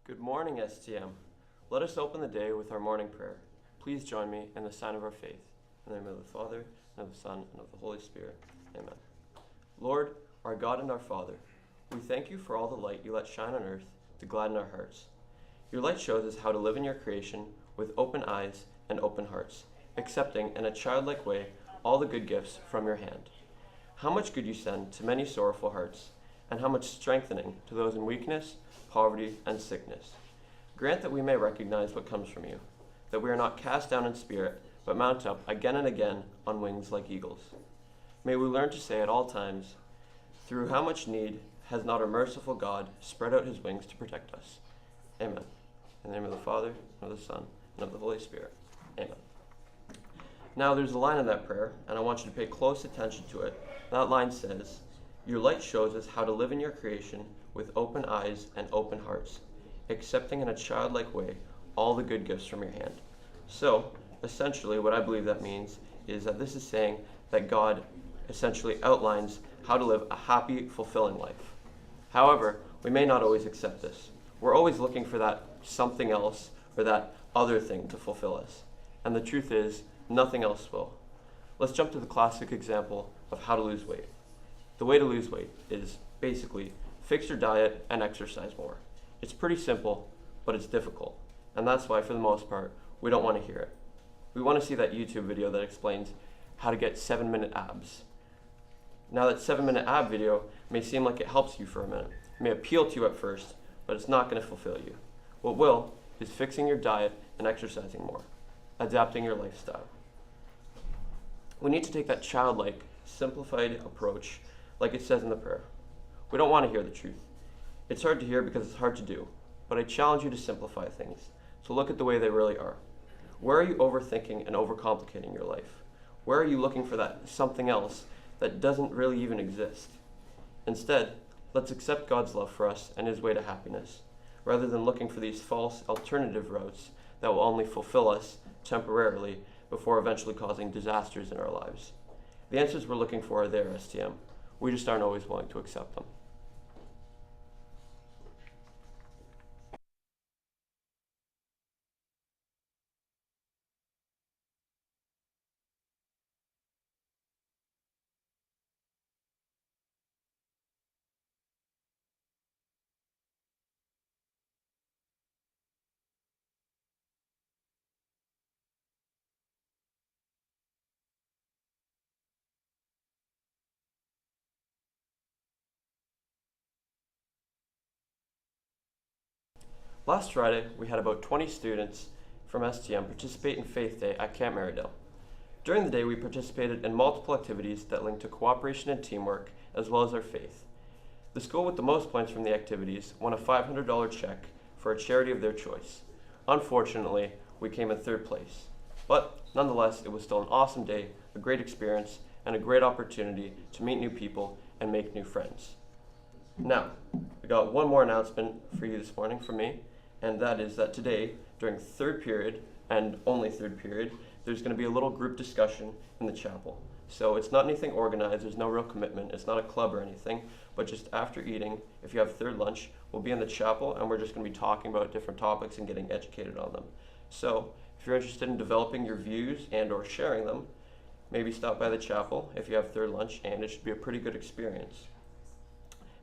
Good morning, STM. Let us open the day with our morning prayer. Please join me in the sign of our faith. In the name of the Father, and of the Son, and of the Holy Spirit. Amen. Lord, our God and our Father, we thank you for all the light you let shine on earth to gladden our hearts. Your light shows us how to live in your creation with open eyes and open hearts, accepting in a childlike way all the good gifts from your hand. How much good you send to many sorrowful hearts, and how much strengthening to those in weakness, poverty, and sickness. Grant that we may recognize what comes from you, that we are not cast down in spirit, but mount up again and again on wings like eagles. May we learn to say at all times, through how much need has not our merciful God spread out his wings to protect us. Amen. In the name of the Father, and of the Son, and of the Holy Spirit. Amen. Now there's a line in that prayer, and I want you to pay close attention to it. That line says, your light shows us how to live in your creation with open eyes and open hearts, accepting in a childlike way all the good gifts from your hand. So, essentially, what I believe that means is that this is saying that God essentially outlines how to live a happy, fulfilling life. However, we may not always accept this. We're always looking for that something else or that other thing to fulfill us. And the truth is, nothing else will. Let's jump to the classic example of how to lose weight. The way to lose weight is basically fix your diet and exercise more. It's pretty simple, but it's difficult. And that's why, for the most part, we don't want to hear it. We want to see that YouTube video that explains how to get 7-minute abs. Now, that 7-minute ab video may seem like it helps you for a minute. It may appeal to you at first, but it's not going to fulfill you. What will is fixing your diet and exercising more, adapting your lifestyle. We need to take that childlike, simplified approach like it says in the prayer. We don't want to hear the truth. It's hard to hear because it's hard to do, but I challenge you to simplify things, to look at the way they really are. Where are you overthinking and overcomplicating your life? Where are you looking for that something else that doesn't really even exist? Instead, let's accept God's love for us and his way to happiness, rather than looking for these false alternative routes that will only fulfill us temporarily before eventually causing disasters in our lives. The answers we're looking for are there, STM. We just aren't always willing to accept them. Last Friday, we had about 20 students from STM participate in Faith Day at Camp Marydale. During the day, we participated in multiple activities that linked to cooperation and teamwork, as well as our faith. The school with the most points from the activities won a $500 check for a charity of their choice. Unfortunately, we came in third place. But nonetheless, it was still an awesome day, a great experience, and a great opportunity to meet new people and make new friends. Now, we got one more announcement for you this morning from me, and that is that today, during third period, and only third period, there's going to be a little group discussion in the chapel. So it's not anything organized, there's no real commitment, it's not a club or anything, but just after eating, if you have third lunch, we'll be in the chapel and we're just going to be talking about different topics and getting educated on them. So if you're interested in developing your views and or sharing them, maybe stop by the chapel if you have third lunch, and it should be a pretty good experience.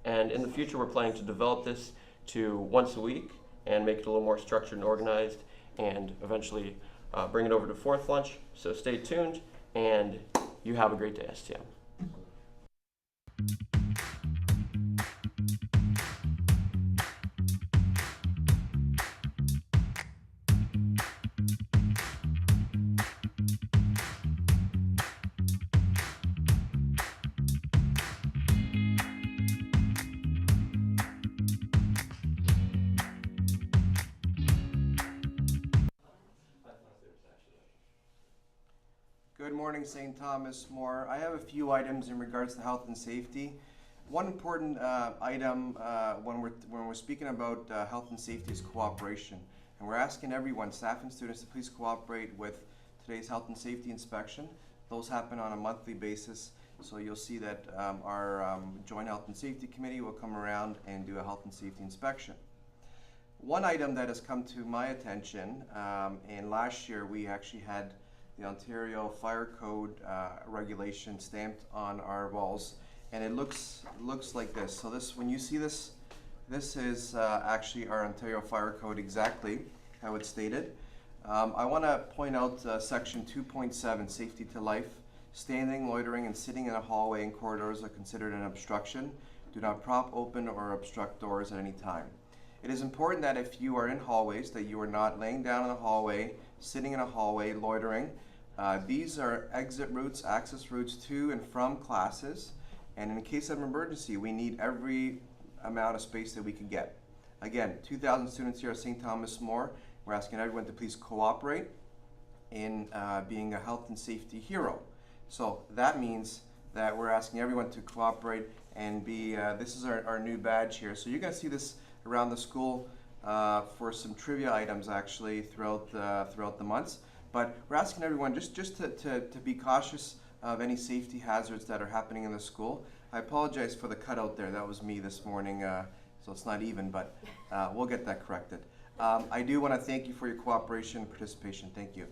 And in the future, we're planning to develop this to once a week and make it a little more structured and organized, and eventually bring it over to fourth lunch. So stay tuned, and you have a great day, STM. Good morning, St. Thomas More. I have a few items in regards to health and safety. One important item when we're speaking about health and safety is cooperation. And we're asking everyone, staff and students, to please cooperate with today's health and safety inspection. Those happen on a monthly basis. So you'll see that our Joint Health and Safety Committee will come around and do a health and safety inspection. One item that has come to my attention, and last year we actually had the Ontario Fire Code regulation stamped on our walls, and it looks like this. So this, when you see this, this is actually our Ontario Fire Code, exactly how it's stated. I want to point out section 2.7, safety to life. Standing, loitering, and sitting in a hallway and corridors are considered an obstruction. Do not prop open or obstruct doors at any time. It is important that if you are in hallways, that you are not laying down in a hallway, sitting in a hallway, loitering. These are exit routes, access routes to and from classes. And in case of emergency, we need every amount of space that we can get. Again, 2,000 students here at St. Thomas More. We're asking everyone to please cooperate in being a health and safety hero. So that means that we're asking everyone to cooperate and be, this is our new badge here. So you're gonna see this around the school for some trivia items actually throughout the months. But we're asking everyone just to be cautious of any safety hazards that are happening in the school. I apologize for the cutout there. That was me this morning, so it's not even, but we'll get that corrected. I do want to thank you for your cooperation and participation. Thank you.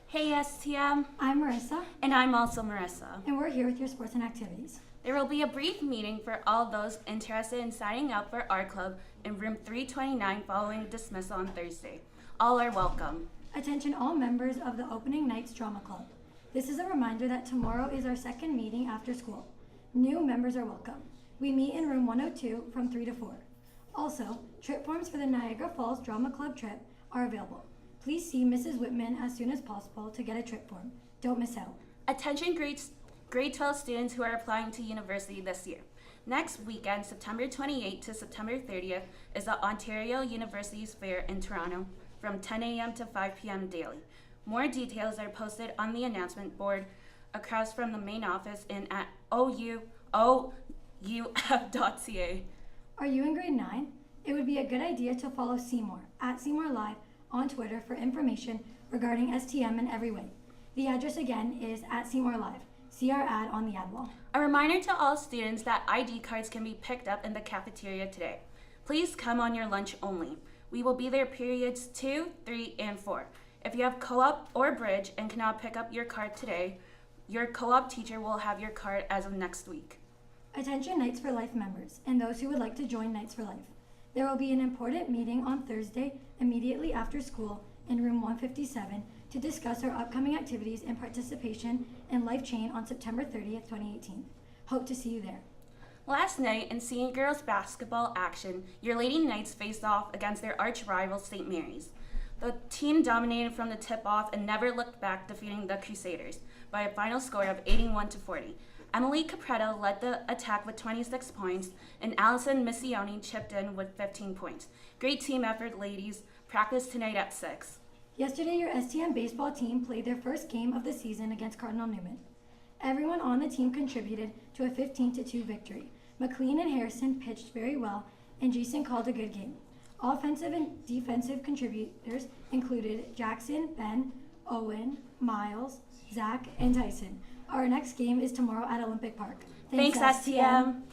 Hey STM, I'm Marissa, and I'm also Marissa. and we're here with your sports and activities. There will be a brief meeting for all those interested in signing up for our club in room 329 following dismissal on Thursday. All are welcome. Attention all members of the Opening Nights Drama Club. This is a reminder that tomorrow is our second meeting after school. New members are welcome. We meet in room 102 from 3 to 4. Also, trip forms for the Niagara Falls Drama Club trip are available. Please see Mrs. Whitman as soon as possible to get a trip form. Don't miss out. Attention grade 12 students who are applying to university this year. Next weekend, September 28th to September 30th, is the Ontario University's Fair in Toronto from 10 a.m. to 5 p.m. daily. More details are posted on the announcement board across from the main office and at ouf.ca. Are you in grade 9? It would be a good idea to follow Cmor at Cmor Live on Twitter for information regarding STM in every way. The address again is at Cmor Live. See our ad on the ad wall. A reminder to all students that ID cards can be picked up in the cafeteria today. Please come on your lunch only. We will be there periods 2, 3, and 4. If you have co-op or bridge and cannot pick up your card today, your co-op teacher will have your card as of next week. Attention Knights for Life members and those who would like to join Knights for Life. There will be an important meeting on Thursday immediately after school in room 157 to discuss our upcoming activities and participation in Life Chain on September 30th, 2018. Hope to see you there. Last night in senior girls basketball action, your Lady Knights faced off against their arch rival St. Mary's. The team dominated from the tip-off and never looked back, defeating the Crusaders by a final score of 81-40. Emily Capretta led the attack with 26 points, and Allison Missione chipped in with 15 points. Great team effort, ladies. Practice tonight at 6. Yesterday, your STM baseball team played their first game of the season against Cardinal Newman. Everyone on the team contributed to a 15-2 victory. McLean and Harrison pitched very well, and Jason called a good game. Offensive and defensive contributors included Jackson, Ben, Owen, Miles, Zach, and Tyson. Our next game is tomorrow at Olympic Park. Thanks STM.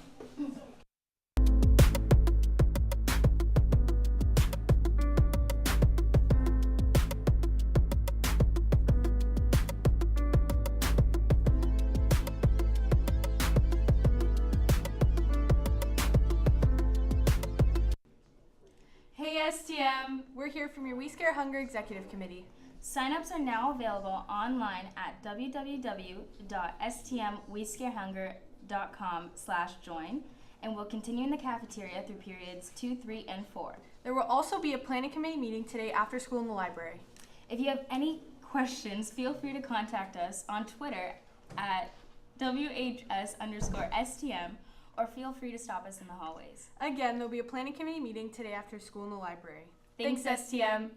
Hey STM, we're here from your We Scare Hunger Executive Committee. Sign-ups are now available online at www.stmwescarehunger.com/join and will continue in the cafeteria through periods 2, 3, and 4. There will also be a planning committee meeting today after school in the library. If you have any questions, feel free to contact us on Twitter at WHS_STM or feel free to stop us in the hallways. Again, there'll be a planning committee meeting today after school in the library. Thanks STM.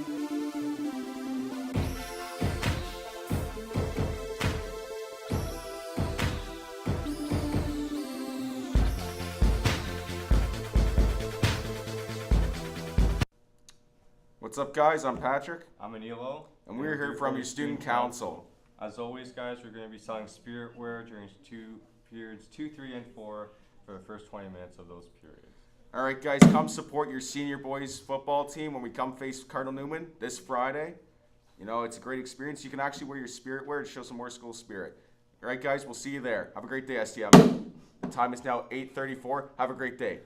What's up, guys? I'm Patrick, I'm Anilo. and we're here from your student council. As always, guys, we're going to be selling spirit wear during periods 2, 3, and 4 for the first 20 minutes of those periods. All right, guys, come support your senior boys football team when we come face Cardinal Newman this Friday. You know, it's a great experience. You can actually wear your spirit wear to show some more school spirit. All right, guys, we'll see you there. Have a great day, STM. The time is now 8:34. Have a great day.